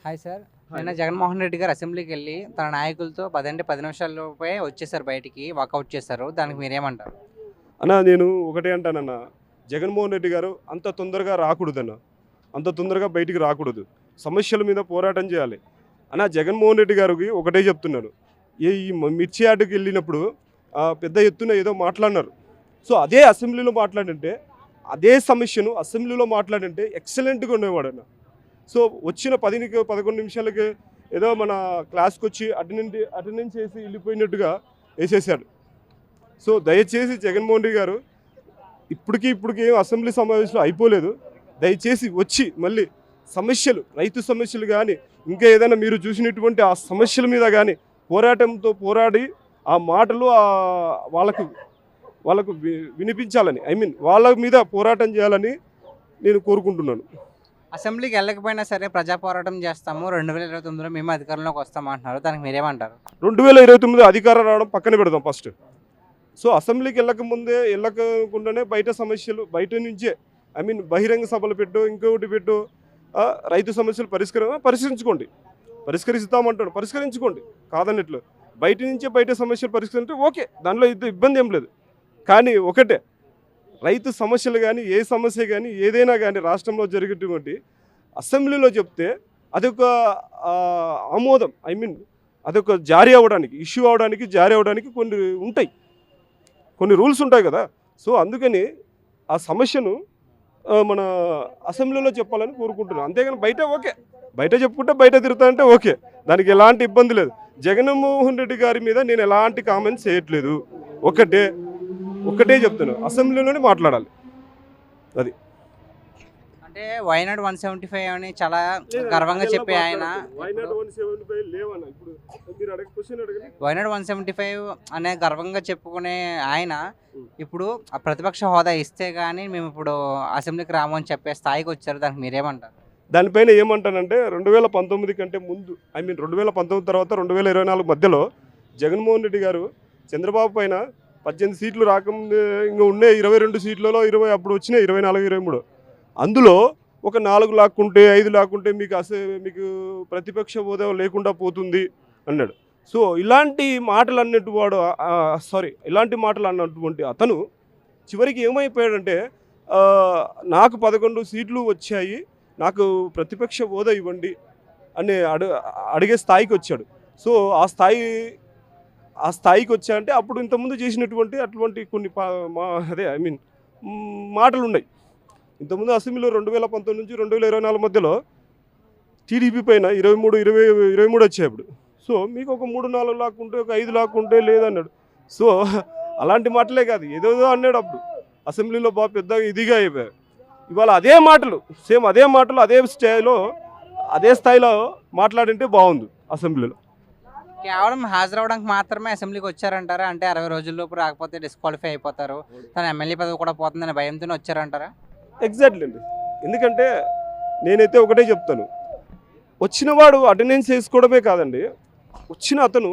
Hi sir. Hi. నిన్న జగన్మోహన్ రెడ్డి గారు అసెంబ్లీకి వెళ్ళి తన నాయకులతో 10 నిమిషాల్లోపే వచ్చేసారు బయటికి. వాకౌట్ చేశారు. దానికి మీరేమంటారు? అన్న నేను ఒకటే అంటానన్న, జగన్మోహన్ రెడ్డి గారు అంత తొందరగా రాకూడదన్న, అంత తొందరగా బయటికి రాకూడదు. సమస్యల మీద పోరాటం చేయాలి అన్న. జగన్మోహన్ రెడ్డి గారికి ఒకటే చెప్తున్నాను, ఈ మిర్చి యార్డుకి వెళ్ళినప్పుడు పెద్ద ఎత్తున ఏదో మాట్లాడినారు. సో అదే అసెంబ్లీలో మాట్లాడంటే, అదే సమస్యను అసెంబ్లీలో మాట్లాడంటే ఎక్సలెంట్గా ఉండేవాడన్న. సో వచ్చిన 11 నిమిషాలకి ఏదో మన క్లాస్కి వచ్చి అటెండెన్స్ చేసి వెళ్ళిపోయినట్టుగా వేసేసాడు. సో దయచేసి జగన్మోహన్ రెడ్డి గారు ఇప్పటికి ఏం అసెంబ్లీ సమావేశంలో అయిపోలేదు. దయచేసి వచ్చి మళ్ళీ సమస్యలు, రైతు సమస్యలు కానీ ఇంకా ఏదైనా మీరు చూసినటువంటి ఆ సమస్యల మీద కానీ పోరాటంతో పోరాడి ఆ మాటలు వాళ్ళకు వినిపించాలని, వాళ్ళ మీద పోరాటం చేయాలని నేను కోరుకుంటున్నాను. అసెంబ్లీకి వెళ్ళకపోయినా సరే ప్రజా పోరాటం చేస్తాము, 2029లో మేము అధికారంలోకి వస్తాం అంటున్నారు. దానికి మీరేమంటారు? 2029 అధికారం రావడం పక్కన పెడదాం ఫస్ట్. సో అసెంబ్లీకి వెళ్ళకుండానే బయట సమస్యలు బయట నుంచే బహిరంగ సభలు పెట్టు, ఇంకొకటి పెట్టు, రైతు సమస్యలు పరిష్కరించుకోండి. పరిష్కరిస్తామంటాడు, పరిష్కరించుకోండి కాదన్నట్లు. బయట సమస్యలు పరిష్కరించే ఓకే, దానిలో ఇబ్బంది ఏం లేదు. కానీ ఒకటే, రైతు సమస్యలు కానీ ఏ సమస్య కానీ ఏదైనా కానీ రాష్ట్రంలో జరిగేటువంటి అసెంబ్లీలో చెప్తే అదొక ఆమోదం, అదొక ఇష్యూ అవడానికి జారీ అవడానికి కొన్ని ఉంటాయి, కొన్ని రూల్స్ ఉంటాయి కదా. సో అందుకని ఆ సమస్యను మన అసెంబ్లీలో చెప్పాలని కోరుకుంటున్నాను. అంతేగాని బయట ఓకే, బయట చెప్పుకుంటే బయట తిరుగుతానంటే ఓకే, దానికి ఎలాంటి ఇబ్బంది లేదు. జగన్మోహన్ రెడ్డి గారి మీద నేను ఎలాంటి కామెంట్స్ చేయట్లేదు. ఒకటే చెప్తాను, అసెంబ్లీలోనే మాట్లాడాలి. అది అంటే వైనాడ్ 175 అని చాలా గర్వంగా చెప్పే ఆయన, వైనాడ్ 175 అనే గర్వంగా చెప్పుకునే ఆయన ఇప్పుడు ఆ ప్రతిపక్ష హోదా ఇస్తే కానీ మేము ఇప్పుడు అసెంబ్లీకి రాము అని చెప్పే స్థాయికి వచ్చారు. దానికి మీరేమంటారు? దానిపైన ఏమంటానంటే 2019 కంటే ముందు 2019 తర్వాత 2024 మధ్యలో జగన్మోహన్ రెడ్డి గారు చంద్రబాబు పైన 18 సీట్లు రాకముందే ఇంకా ఉండే 22 సీట్లలో 20 అప్పుడు వచ్చినాయి, 24, 23. అందులో ఒక 4 లాక్కుంటే 5 లాక్కుంటే మీకు ప్రతిపక్ష హోదా లేకుండా పోతుంది అన్నాడు. సో ఇలాంటి మాటలు అన్నటువంటి అతను చివరికి ఏమైపోయాడంటే, నాకు 11 సీట్లు వచ్చాయి, నాకు ప్రతిపక్ష హోదా ఇవ్వండి అని అడిగే స్థాయికి వచ్చాడు. సో ఆ స్థాయికి వచ్చాయంటే అప్పుడు ఇంతకుముందు చేసినటువంటి అటువంటి కొన్ని మాటలు ఉన్నాయి. ఇంతకుముందు అసెంబ్లీలో 2019 నుంచి 2024 మధ్యలో టీడీపీ పైన 23 వచ్చాయి అప్పుడు. సో మీకు ఒక 3-4 లాక్కుంటే, ఒక 5 లాక్కుంటే లేదన్నాడు. సో అలాంటి మాటలే కాదు, ఏదేదో అన్నాడు అప్పుడు అసెంబ్లీలో, బాగా పెద్దగా ఇదిగా అయిపోయారు. ఇవాళ అదే మాటలు, సేమ్ అదే మాటలు అదే స్థాయిలో మాట్లాడింటే బాగుంది అసెంబ్లీలో. కేవలం హాజరవడానికి మాత్రమే అసెంబ్లీకి వచ్చారంటారా? అంటే 60 రోజుల్లోపు రాకపోతే డిస్క్వాలిఫై అయిపోతారు, తన ఎమ్మెల్యే పదవి కూడా పోతుందనే భయంతోనే వచ్చారంటారా? ఎగ్జాక్ట్లీ అండి. ఎందుకంటే నేనైతే ఒకటే చెప్తాను, వచ్చినవాడు అటెండెన్స్ వేసుకోవడమే కాదండి, వచ్చిన అతను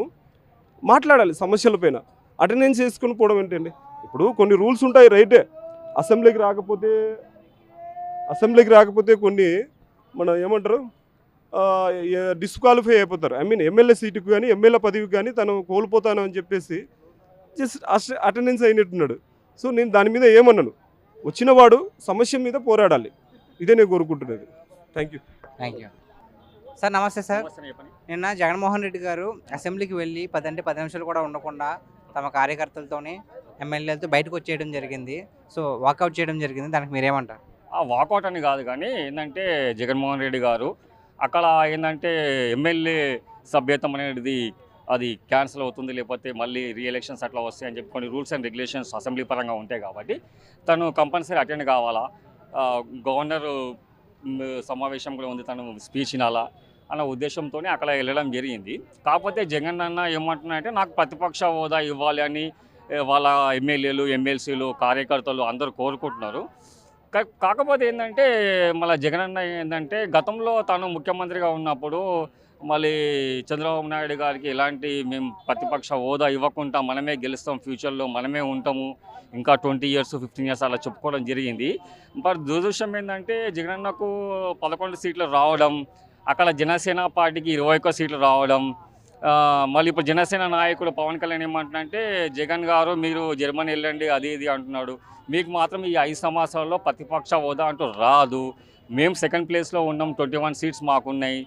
మాట్లాడాలి సమస్యలపైన. అటెండెన్స్ వేసుకొని పోవడం ఏంటండి? ఇప్పుడు కొన్ని రూల్స్ ఉంటాయి, రైటే. అసెంబ్లీకి రాకపోతే కొన్ని మన ఏమంటారు, డిస్క్వాలిఫై అయిపోతారు. ఎమ్మెల్యే సీటుకు కానీ ఎమ్మెల్యే పదవికి కానీ తను కోల్పోతాను అని చెప్పేసి జస్ట్ అటెండెన్స్ అయినట్టున్నాడు. సో నేను దాని మీద ఏమన్నాను, వచ్చినవాడు సమస్య మీద పోరాడాలి, ఇదే నేను కోరుకుంటున్నది. Thank you sir. నమస్తే సార్. నిన్న జగన్మోహన్ రెడ్డి గారు అసెంబ్లీకి వెళ్ళి 10 నిమిషాలు కూడా ఉండకుండా తమ కార్యకర్తలతోనే ఎమ్మెల్యేలతో బయటకు వచ్చేయడం జరిగింది. సో వాకౌట్ చేయడం జరిగింది. దానికి మీరేమంటారు? వాకౌట్ అని కాదు, కానీ ఏంటంటే జగన్మోహన్ రెడ్డి గారు అక్కడ ఏంటంటే ఎమ్మెల్యే సభ్యత్వం అనేది అది క్యాన్సిల్ అవుతుంది, లేకపోతే మళ్ళీ రీఎలక్షన్స్ అట్లా వస్తాయి అని చెప్పి కొన్ని రూల్స్ అండ్ రెగ్యులేషన్స్ అసెంబ్లీ పరంగా ఉంటాయి. కాబట్టి తను కంపల్సరీ అటెండ్ కావాలా, గవర్నర్ సమావేశం కూడా ఉంది, తను స్పీచ్ వినాలా అన్న ఉద్దేశంతోనే అక్కడ వెళ్ళడం జరిగింది. కాకపోతే జగన్ అన్న ఏమంటున్నారంటే, నాకు ప్రతిపక్ష హోదా ఇవ్వాలి అని వాళ్ళ ఎమ్మెల్యేలు, ఎమ్మెల్సీలు, కార్యకర్తలు అందరూ కోరుకుంటున్నారు. కాకపోతే ఏంటంటే మళ్ళీ జగన్ అన్న ఏంటంటే, గతంలో తాను ముఖ్యమంత్రిగా ఉన్నప్పుడు మళ్ళీ చంద్రబాబు నాయుడు గారికి మేము ప్రతిపక్ష హోదా ఇవ్వకుండా మనమే గెలుస్తాం, ఫ్యూచర్లో మనమే ఉంటాము, ఇంకా 20 years 15 years అలా చెప్పుకోవడం జరిగింది. బట్ దురదృష్టం ఏంటంటే జగనన్నకు 11 సీట్లు రావడం, అక్కడ జనసేన పార్టీకి 21 సీట్లు రావడం. మళ్ళీ ఇప్పుడు జనసేన నాయకుడు పవన్ కళ్యాణ్ ఏమంటున్నారంటే, జగన్ గారు మీరు జర్మనీ వెళ్ళండి అది ఇది అంటున్నాడు. మీకు మాత్రం ఈ 5 సంవత్సరాల్లో ప్రతిపక్ష హోదా అంటూ రాదు. మేము సెకండ్ ప్లేస్లో ఉన్నాం, 21 సీట్స్ మాకున్నాయి,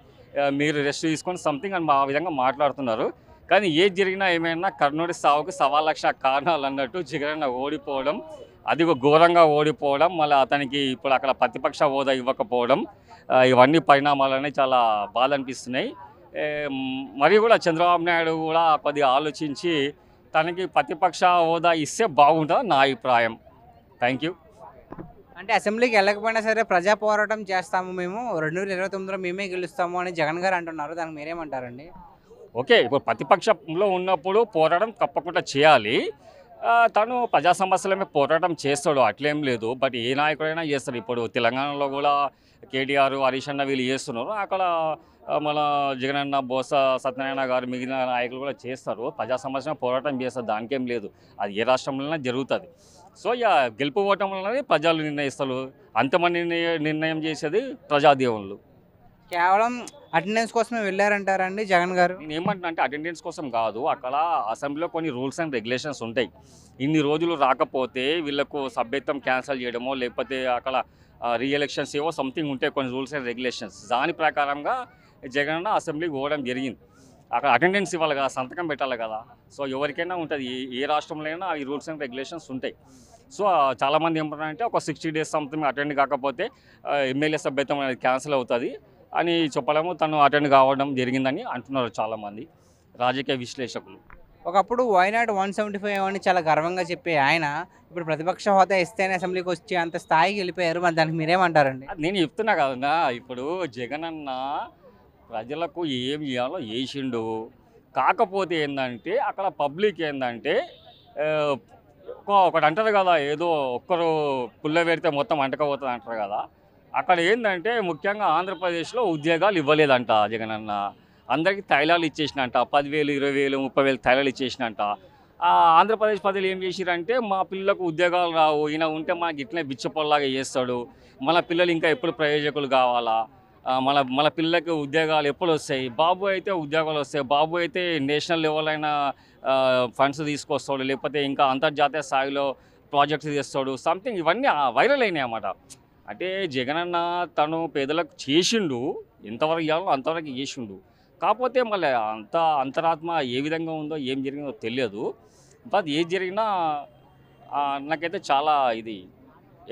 మీరు రెస్ట్ తీసుకొని సంథింగ్ అని ఆ విధంగా మాట్లాడుతున్నారు. కానీ ఏది జరిగినా ఏమైనా కర్ణుడి సావుకు 1,00,000 కారణాలు అన్నట్టు జగన్ ఓడిపోవడం, అది ఘోరంగా ఓడిపోవడం, మళ్ళీ అతనికి ఇప్పుడు అక్కడ ప్రతిపక్ష హోదా ఇవ్వకపోవడం, ఇవన్నీ పరిణామాలనే చాలా బాధ అనిపిస్తున్నాయి. మరి కూడా చంద్రబాబు నాయుడు కూడా కొద్దిగా ఆలోచించి తనకి ప్రతిపక్ష హోదా ఇస్తే బాగుంటుంది నా అభిప్రాయం. Thank you. అంటే అసెంబ్లీకి వెళ్ళకపోయినా సరే ప్రజా పోరాటం చేస్తాము మేము, 2029లో మేమే గెలుస్తాము అని జగన్ గారు అంటున్నారు. దానికి మీరేమంటారండి? ఓకే, ఇప్పుడు ప్రతిపక్షంలో ఉన్నప్పుడు పోరాటం తప్పకుండా చేయాలి. తను ప్రజా సమస్యల మీద పోరాటం చేస్తాడు, అట్లేం లేదు. బట్ ఏ నాయకుడైనా చేస్తాడు. ఇప్పుడు తెలంగాణలో కూడా కేటీఆర్, హరీష్ అన్న వీళ్ళు చేస్తున్నారు. అక్కడ మన జగనన్న, బోస సత్యనారాయణ గారు మిగిలిన నాయకులు కూడా చేస్తారు. ప్రజా సమస్య పోరాటం చేస్తారు, దానికేం లేదు. అది ఏ రాష్ట్రంలోనే జరుగుతుంది. సో ఇక గెలుపు ఓటములనేది ప్రజలు నిర్ణయిస్తారు. అంతమంది నిర్ణయం చేసేది ప్రజాదేవుళ్ళు. కేవలం అటెండెన్స్ కోసమే వెళ్ళారంటారండి జగన్ గారు? నేను ఏమంటున్నా అంటే అటెండెన్స్ కోసం కాదు, అక్కడ అసెంబ్లీలో కొన్ని రూల్స్ అండ్ రెగ్యులేషన్స్ ఉంటాయి. ఇన్ని రోజులు రాకపోతే వీళ్ళకు సభ్యత్వం క్యాన్సిల్ చేయడమో, లేకపోతే అక్కడ రీఎలక్షన్స్ ఏవో సంథింగ్ ఉంటాయి, కొన్ని రూల్స్ అండ్ రెగ్యులేషన్స్. దాని ప్రకారంగా జగన్ అసెంబ్లీకి పోవడం జరిగింది. అక్కడ అటెండెన్స్ ఇవ్వాలి కదా, సంతకం పెట్టాలి కదా. సో ఎవరికైనా ఉంటుంది, ఏ రాష్ట్రంలో అయినా ఈ రూల్స్ అండ్ రెగ్యులేషన్స్ ఉంటాయి. సో చాలామంది ఏమంటారంటే ఒక 60 days సంథింగ్ అటెండ్ కాకపోతే ఎమ్మెల్యే సభ్యత్వం అనేది క్యాన్సిల్ అవుతుంది అని చెప్పడము, తను అటెండ్ కావడం జరిగిందని అంటున్నారు చాలామంది రాజకీయ విశ్లేషకులు. ఒకప్పుడు వైనాట్ 175 అని చాలా గర్వంగా చెప్పే ఆయన ఇప్పుడు ప్రతిపక్ష హోదా ఇస్తేనే అసెంబ్లీకి వచ్చి అంత స్థాయికి వెళ్ళిపోయారు. మరి దానికి మీరేమంటారండి? నేను చెప్తున్నా కదన్నా, ఇప్పుడు జగన్ అన్న ప్రజలకు ఏం చేయాలో చేసిండు. కాకపోతే ఏంటంటే అక్కడ పబ్లిక్ ఏంటంటే ఒకటి అంటారు కదా, ఏదో ఒక్కరు పుల్ల పెడితే మొత్తం అంటకపోతుంది అంటారు కదా. అక్కడ ఏంటంటే ముఖ్యంగా ఆంధ్రప్రదేశ్లో ఉద్యోగాలు ఇవ్వలేదంట జగన్ అన్న. అందరికీ తైలాలు ఇచ్చేసినంట, 10,000, 20,000, 30,000 తైలాలు ఇచ్చేసినంట. ఆంధ్రప్రదేశ్ ప్రజలు ఏం చేసిరంటే, మా పిల్లలకు ఉద్యోగాలు రావు, ఈయన ఉంటే మనకి ఇట్లనే బిచ్చపొల్లాగా చేస్తాడు, మన పిల్లలు ఇంకా ఎప్పుడు ప్రయోజకులు కావాలా, మన పిల్లలకి ఉద్యోగాలు ఎప్పుడు వస్తాయి, బాబు అయితే ఉద్యోగాలు వస్తాయి, బాబు అయితే నేషనల్ లెవెల్ అయిన ఫండ్స్ తీసుకొస్తాడు, లేకపోతే ఇంకా అంతర్జాతీయ స్థాయిలో ప్రాజెక్ట్స్ చేస్తాడు, సంథింగ్ ఇవన్నీ వైరల్ అయినాయి అన్నమాట. అంటే జగన్ అన్న తను పేదలకు చేసిండు, ఎంతవరకు ఇవ్వాలో అంతవరకు చేసిండు. కాకపోతే మళ్ళీ అంతరాత్మ ఏ విధంగా ఉందో, ఏం జరిగిందో తెలియదు. బట్ ఏది జరిగినా నాకైతే చాలా ఇది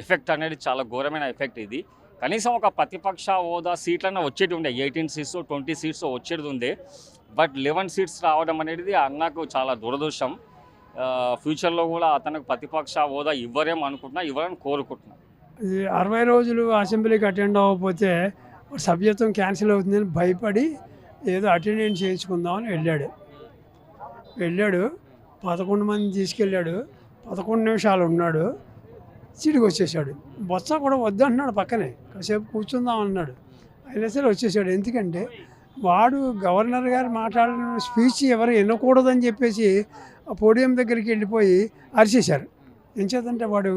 ఎఫెక్ట్ అనేది చాలా ఘోరమైన ఎఫెక్ట్ ఇది. కనీసం ఒక ప్రతిపక్ష హోదా సీట్లన్నా వచ్చేటి ఉండే, 18 seats 20 seats వచ్చేది ఉండే. బట్ 11 seats రావడం అనేది అన్నకు చాలా దురదృష్టం. ఫ్యూచర్లో కూడా అతనికి ప్రతిపక్ష హోదా ఇవ్వరేమో అనుకుంటున్నా, ఇవ్వాలని కోరుకుంటున్నా. 60 రోజులు అసెంబ్లీకి అటెండ్ అవ్వకపోతే సభ్యత్వం క్యాన్సిల్ అవుతుందని భయపడి ఏదో అటెండెన్స్ చేయించుకుందామని వెళ్ళాడు. 11 మంది తీసుకెళ్ళాడు, 11 నిమిషాలు ఉన్నాడు, సీటుకి వచ్చేసాడు. బొత్స కూడా వద్దు అంటున్నాడు, పక్కనే కాసేపు కూర్చుందాం అన్నాడు, అయినా సరే వచ్చేసాడు. ఎందుకంటే వాడు గవర్నర్ గారు మాట్లాడిన స్పీచ్ ఎవరు వినకూడదని చెప్పేసి ఆ పోడియం దగ్గరికి వెళ్ళిపోయి అరిచేశారు. ఎంచేతంటే వాడు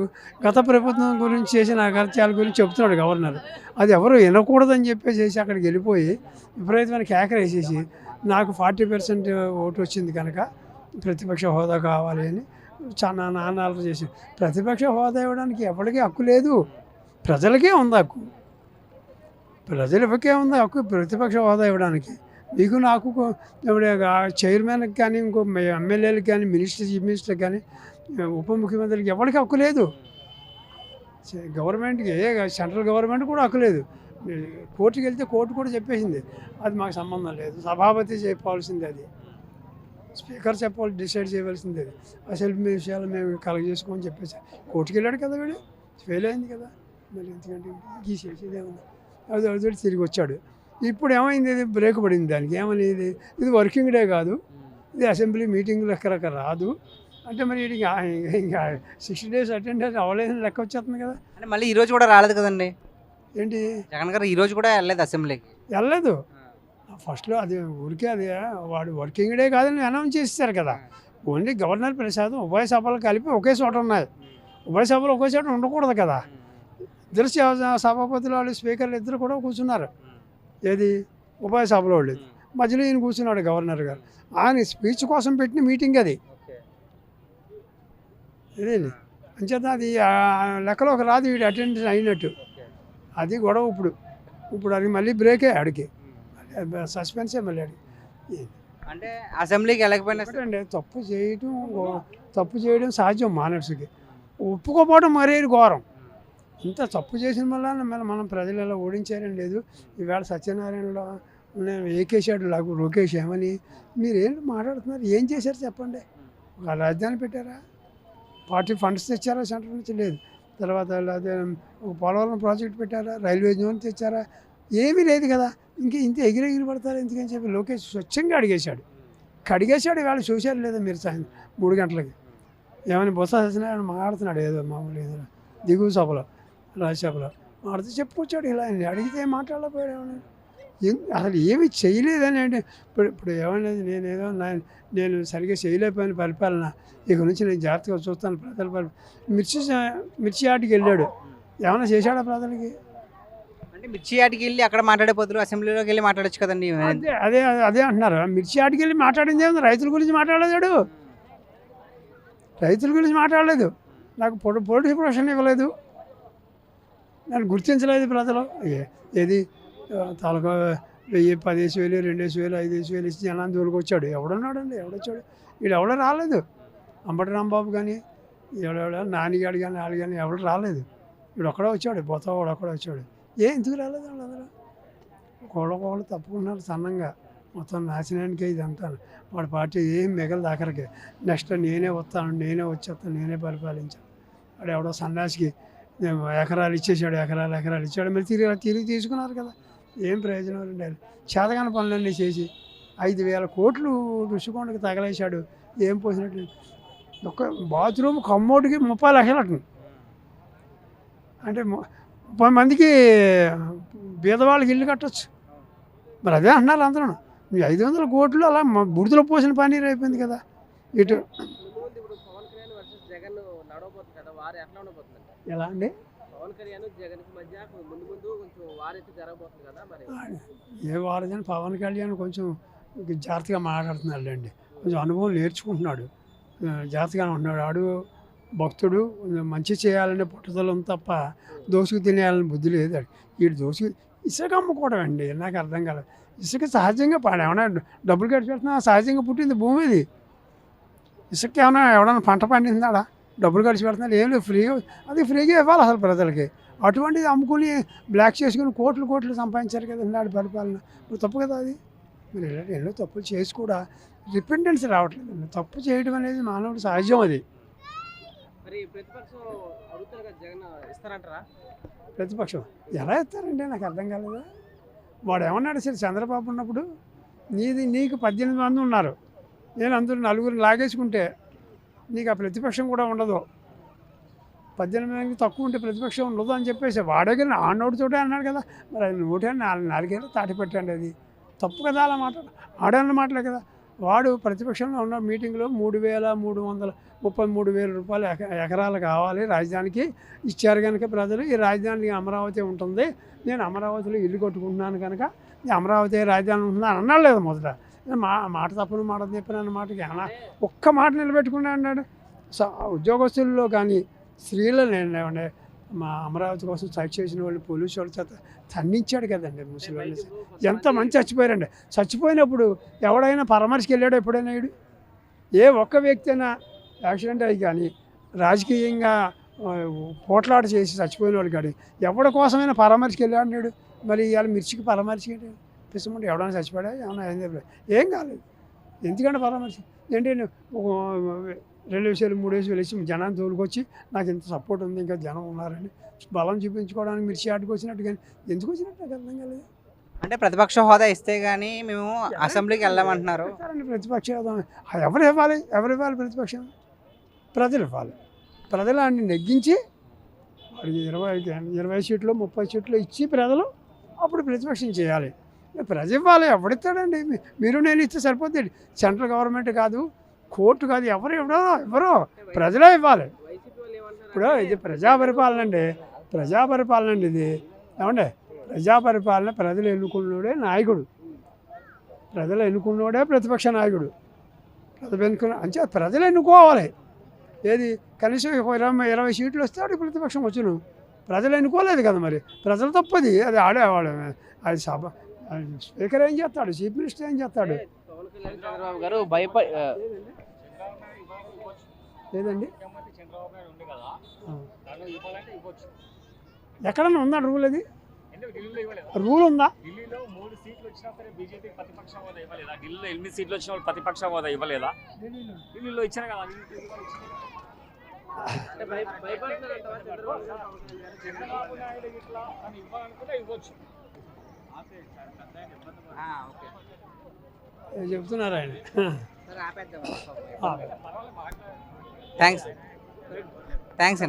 గత ప్రభుత్వం గురించి చేసిన అకర్త్యాల గురించి చెప్తున్నాడు గవర్నర్, అది ఎవరు వినకూడదని చెప్పేసి అక్కడికి వెళ్ళిపోయి విపరీతమైన కేకరేసేసి నాకు 40% ఓటు వచ్చింది కనుక ప్రతిపక్ష హోదా కావాలి అని చాలా నానాలు చేసి, ప్రతిపక్ష హోదా ఇవ్వడానికి ఎవరికీ హక్కు లేదు, ప్రజలకే ఉంది హక్కు. ప్రజలకే ఉంది హక్కు ప్రతిపక్ష హోదా ఇవ్వడానికి. మీకు నాకు ఇప్పుడు చైర్మన్కి కానీ, ఇంకో ఎమ్మెల్యేలకు కానీ, చీఫ్ మినిస్టర్కి కానీ, ఉప ముఖ్యమంత్రికి ఎవరికి హక్కు లేదు. గవర్నమెంట్కి సెంట్రల్ గవర్నమెంట్ కూడా హక్కు లేదు. కోర్టుకి వెళ్తే కోర్టు కూడా చెప్పేసింది అది మాకు సంబంధం లేదు, సభాపతి చెప్పాల్సింది, అది స్పీకర్ చెప్పాలి, డిసైడ్ చేయవలసింది, అది అసెంబ్లీ విషయాలు మేము కలగజేసుకోమని చెప్పేసి కోర్టుకి వెళ్ళాడు కదా, వీడు ఫెయిల్ అయింది కదా. మరి ఎందుకంటే గీసేసేది ఏమన్నా అది తిరిగి వచ్చాడు. ఇప్పుడు ఏమైంది, ఇది బ్రేక్ పడింది దానికి. ఏమని ఇది వర్కింగ్ డే కాదు, ఇది అసెంబ్లీ మీటింగ్ లెక్క రాదు అంటే మరి ఇంకా 60 days అటెండెన్స్ అవ్వలేదని లెక్క వచ్చేస్తుంది కదా. అంటే మళ్ళీ ఈరోజు కూడా రాలేదు కదండి ఏంటి, జగన్ గారు ఈరోజు కూడా వెళ్ళలేదు అసెంబ్లీకి? వెళ్ళలేదు. ఫస్ట్లో అది ఊరికే అది వాడు వర్కింగ్ డే కాదని అనౌన్స్ చేస్తారు కదా. ఓన్లీ గవర్నర్ ప్రసాదం ఉభయ సభలు కలిపి ఒకే చోట ఉన్నాయి, ఉభయ సభలు ఒకే చోట ఉండకూడదు కదా. ఇద్దరు సభాపతులు వాళ్ళు స్పీకర్లు ఇద్దరు కూడా కూర్చున్నారు. ఏది ఉభయ సభలో లేదు. మధ్యలో ఈయన కూర్చున్నాడు గవర్నర్ గారు. ఆయన స్పీచ్ కోసం పెట్టిన మీటింగ్ అది. ఇదేండి అంచేత అది లెక్కలో ఒక రాదు వీడు అటెండెన్స్ అయినట్టు. అది గొడవ. ఇప్పుడు అది మళ్ళీ బ్రేకే ఆడికి, సస్పెన్సే మళ్ళీ ఆడికి. అంటే అసెంబ్లీకి వెళ్ళకపోయినా అంటే తప్పు చేయడం సహజం మానవుడికి. ఒప్పుకోపోవడం మరీ ఘోరం. ఇంత తప్పు చేసిన వల్ల మనం ప్రజలు ఎలా ఓడించారని లేదు. ఈవేళ సత్యనారాయణలో ఏకేశాడు లోకేష్ ఏమని మీరు ఏంటి మాట్లాడుతున్నారు? ఏం చేశారు చెప్పండి? ఒక రాజధాని పెట్టారా? పార్టీ ఫండ్స్ తెచ్చారా సెంటర్ నుంచి? లేదు. తర్వాత అదే ఒక పోలవరం ప్రాజెక్ట్ పెట్టారా? రైల్వే జోన్ తెచ్చారా? ఏమీ లేదు కదా. ఇంత ఎగిరి పడతారు ఎందుకని చెప్పి లోకేష్ స్వచ్ఛంగా కడిగేశాడు. ఇవాళ చూశారు లేదా మీరు 3 గంటలకి ఏమని బొత్స సత్యనారాయణ మాట్లాడుతున్నాడు ఏదో మామూలు ఏదో దిగువ సభలో రాజ్యసభలో మాట్లాడితే చెప్పుకొచ్చాడు. ఇలా అడిగితే మాట్లాడలేకపోయాడు. ఏమన్నా అసలు ఏమి చేయలేదని అంటే ఇప్పుడు ఏమనేది నేను సరిగ్గా చేయలేకపోయిన పరిపాలన, ఇక నుంచి నేను జాగ్రత్తగా చూస్తాను ప్రజల మిర్చి ఆటికి వెళ్ళాడు. ఏమైనా చేశాడా ప్రజలకి? అంటే మిర్చి ఆటికి వెళ్ళి అక్కడ మాట్లాడే బదులు అసెంబ్లీలోకి వెళ్ళి మాట్లాడచ్చు కదండి. అదే అంటున్నారు. మిర్చి ఆటికి వెళ్ళి మాట్లాడింది ఏమన్నా? రైతుల గురించి మాట్లాడలేడు. రైతుల గురించి మాట్లాడలేదు. నాకు పొలిటికల్ ప్రొఫెషన్ ఇవ్వలేదు. నన్ను గుర్తించలేదు ప్రజలు. ఏది తాలూకా 1000, 15,000, 2,000, 5,000 ఇచ్చి జనాన్ని దూరుకొచ్చాడు. ఎవడున్నాడండి? ఎవడొచ్చాడు? ఎవడో రాలేదు. అంబటి రాంబాబు కానీ నానిగాడు కానీ వాళ్ళు కానీ ఎవరు రాలేదు. ఒక్కడే వచ్చాడు. బొత్తవాడు ఒక్కడే వచ్చాడు. ఎందుకు రాలేదు? వాళ్ళందరూ ఒకళ్ళు తప్పుకున్నారు సన్నంగా. మొత్తం నాశనానికే ఇదంతా. వాడి పార్టీ ఏం మిగలదు ఆఖరికి. నెక్స్ట్ నేనే వస్తాను, నేనే వచ్చేస్తాను, నేనే పరిపాలించాను. వాడు ఎవడో సన్యాసికి ఎకరాలు ఇచ్చేసాడు. ఎకరాలు ఇచ్చాడు. మరి తిరిగి తీసుకున్నారు కదా. ఏం ప్రయోజనం అండి? చేతగాని పనులన్నీ చేసి 5,000 కోట్లు రుషికొండకి తగలేశాడు. ఏం పోసినట్టు? ఒక బాత్రూమ్ కమ్మోటికి 30 లక్షలు అట్టు. అంటే 30 మందికి బీదవాళ్ళకి ఇల్లు కట్టచ్చు. మరి అదే అంటున్నారు అందరూ. 500 కోట్లు అలా బుడిదలో పోసిన పన్నీరు అయిపోయింది కదా. ఇటు ఎలా అండి? ఏ వారదని పవన్ కళ్యాణ్ కొంచెం జాగ్రత్తగా మాట్లాడుతున్నాడు అండి. కొంచెం అనుభవం నేర్చుకుంటున్నాడు. జాగ్రత్తగా ఉంటున్నాడు. ఆడు భక్తుడు. మంచి చేయాలనే పట్టుదల తప్ప దోసుకు తినేయాలని బుద్ధి లేదు. వీడు ఇసుక అమ్ముకోవడం అండి. నాకు అర్థం కాలేదు. ఇసుక సహజంగా ఏమైనా డబ్బులు ఖర్చు పెడుతున్నా? సహజంగా పుట్టింది భూమి ఇది. ఇసుక ఎవడన్నా పంట పండిందాడా? డబ్బులు ఖర్చు పెడుతున్నారు? ఏం లేదు. ఫ్రీగా ఇవ్వాలి అసలు ప్రజలకి. అటువంటిది అమ్ముకుని బ్లాక్ చేసుకుని కోట్లు సంపాదించారు కదా నాడు పరిపాలన. ఇప్పుడు తప్పు కదా అది. మీరు ఎన్నో తప్పులు చేసి కూడా రిపెండెన్స్ రావట్లేదు. తప్పు చేయడం అనేది మానవుడు సహజం. అది ప్రతిపక్షం ఎలా ఇస్తారంటే నాకు అర్థం కాలేదా? వాడు ఏమన్నాడు? సరే చంద్రబాబు ఉన్నప్పుడు నీకు 18 మంది ఉన్నారు, నేను అందరూ 4 లాగేసుకుంటే నీకు ఆ ప్రతిపక్షం కూడా ఉండదు. 18 మందికి తక్కువ ఉంటే ప్రతిపక్షం ఉండదు అని చెప్పేసి వాడే కానీ ఆ నోటితోటే అన్నాడు కదా. మరి అది 104 తాటి పెట్టండి. అది తప్పు కదా అలా ఆడన్న మాటలే కదా. వాడు ప్రతిపక్షంలో ఉన్న మీటింగ్లో 3,333,000 రూపాయలు ఎకరాలు కావాలి రాజధానికి ఇచ్చారు కనుక ప్రజలు ఈ రాజధానికి అమరావతి ఉంటుంది, నేను అమరావతిలో ఇల్లు కట్టుకుంటున్నాను కనుక ఈ అమరావతి రాజధాని ఉంటుందని అన్నాడు లేదు మొదట. మాట తప్పును మాట చెప్పిన మాటకి ఒక్క మాట నిలబెట్టుకున్నా అన్నాడు. ఉద్యోగస్తుల్లో కానీ స్త్రీలను ఏమంటే మా అమరావతి కోసం సైట్ చేసిన వాళ్ళు పోలీసు వాళ్ళ చేత తన్నించాడు కదండి. ముసలి వాళ్ళు ఎంతమంది చచ్చిపోయారండి. చచ్చిపోయినప్పుడు ఎవడైనా పరామర్శకి వెళ్ళాడో ఎప్పుడైనా? ఏ ఒక్క వ్యక్తి అయినా యాక్సిడెంట్ అయ్యి కానీ రాజకీయంగా పోట్లాట చేసి చచ్చిపోయిన వాళ్ళు కానీ ఎవరి కోసమైనా పరామర్శకి వెళ్ళాడు? మరి ఇవాళ మిర్చికి పరామర్శ ఏంటి? పిసమంటే ఎవడైనా చచ్చిపోయా? ఏమన్నా ఏం కాలేదు. ఎందుకంటే పరామర్శ ఏంటి? 2,000, 3,000 ఇచ్చి జనాన్ని తోలుకొచ్చి నాకు ఇంత సపోర్ట్ ఉంది, ఇంకా జనం ఉన్నారని బలం చూపించుకోవడానికి మిర్చి ఆటకు వచ్చినట్టు. కానీ ఎందుకు వచ్చినట్టు నాకు అర్థం కాలేదు. అంటే ప్రతిపక్ష హోదా ఇస్తే కానీ మేము అసెంబ్లీకి వెళ్ళామంటున్నారు. ప్రతిపక్ష హోదా ఎవరు ఇవ్వాలి? ప్రతిపక్షం ప్రజలు ఇవ్వాలి. ప్రజలు అన్ని నెగ్గించి వాడికి 20 సీట్లు 30 సీట్లు ఇచ్చి ప్రజలు అప్పుడు ప్రతిపక్షం చేయాలి. ప్రజ ఇవ్వాలి. ఎవడిస్తాడండి? మీరు నేను ఇస్తే సరిపోతుంది. సెంట్రల్ గవర్నమెంట్ కాదు, కోర్టు కాదు, ఎవరో ప్రజలే ఇవ్వాలి. ఇప్పుడు ఇది ప్రజాపరిపాలన అండి. ఇది ఏమంటే ప్రజాపరిపాలన ప్రజలు ఎన్నుకున్నాడే నాయకుడు. ప్రజలు ఎన్నుకున్నోడే ప్రతిపక్ష నాయకుడు. ప్రజలు ఎన్నుకోవాలి. ఏది కనీసం 20 సీట్లు వస్తే ఆడికి ప్రతిపక్షం వచ్చును. ప్రజలు ఎన్నుకోలేదు కదా, మరి ప్రజలు తప్పది. అది ఆడేవాడు. అది స్పీకర్ ఏం చేస్తాడు, చీఫ్ మినిస్టర్ ఏం చేస్తాడు? పవన్ కళ్యాణ్ చంద్రబాబు గారు లేదండి, ఎక్కడన్నా ఉందా రూల్? అది రూల్ ఉందా? ఢిల్లీలో 3 సీట్లు వచ్చినా సరే బీజేపీ ప్రతిపక్ష హోదా ఇవ్వలేదా? ఢిల్లీలో 8 సీట్లు వచ్చిన వాళ్ళు ప్రతిపక్ష హోదా ఇవ్వలేదా? ఢిల్లీలో ఇచ్చారు కదా. చంద్రబాబు నాయుడు ఇట్లా అని ఇవ్వాలనుకుంటే ఇవ్వచ్చు. చెప్తున్నారు ఆయన. థ్యాంక్స్ అండి.